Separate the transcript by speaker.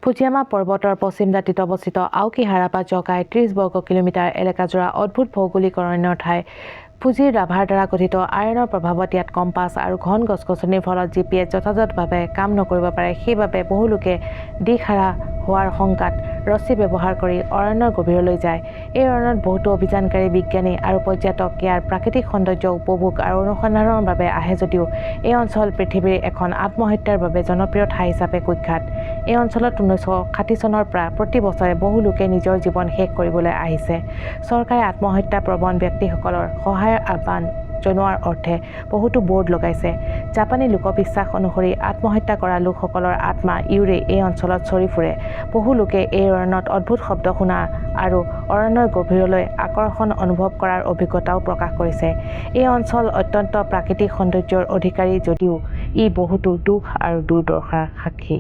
Speaker 1: Fujiyama পৰ্বতৰ পশ্চিম দাঁতিত অৱস্থিত আওকিহাৰাপা জগাই 30 বৰ্গ কিলোমিটাৰ এলেকাজোৰা অদ্ভুত ভৌগোলিক অৰণ্যৰ ঠাই। ফুজিৰ লাভাৰ দ্বাৰা গঠিত আইৰণৰ প্ৰভাৱত ইয়াত কম্পাছ আৰু ঘন গছ-গছনিৰ ফলত GPS যথাযথভাৱে কাম নকৰিব পাৰে। সেইবাবে বহু লোকে দিশহাৰা হোৱাৰ শংকাত ৰছী ব্যৱহাৰ কৰি অৰণ্যৰ গভীৰলৈ যায়। এই অৰণ্যত বহুতো অভিযানকাৰী, বিজ্ঞানী আৰু পৰ্যটক ইয়াৰ প্ৰাকৃতিক সৌন্দৰ্য উপভোগ আৰু অনুসন্ধানৰ বাবে আহে যদিও এই অঞ্চল পৃথিৱীৰ এখন আত্মহত্যাৰ বাবে জনপ্ৰিয় ঠাই হিচাপে কুখ্যাত। এই অঞ্চলত 1960 চনৰ পৰা প্ৰতি বছৰে বহু লোকে নিজৰ জীৱন শেষ কৰিবলৈ আহিছে। চৰকাৰে আত্মহত্যা প্ৰৱণ ব্যক্তিসকলৰ সহায়ৰ আহ্বান জনোৱাৰ অৰ্থে বহুতো বৰ্ড লগাইছে। জাপানী লোকবিশ্বাস অনুসৰি আত্মহত্যা কৰা লোকসকলৰ আত্মা ইউৰে এই অঞ্চলত চৰি ফুৰে। বহু লোকে এই অৰণ্যত অদ্ভুত শব্দ শুনা আৰু অৰণ্যৰ গভীৰলৈ আকৰ্ষণ অনুভৱ কৰাৰ অভিজ্ঞতাও প্ৰকাশ কৰিছে। এই অঞ্চল অত্যন্ত প্ৰাকৃতিক সৌন্দৰ্যৰ অধিকাৰী যদিও ই বহুতো দুখ আৰু দুৰ্দশাৰ সাক্ষী।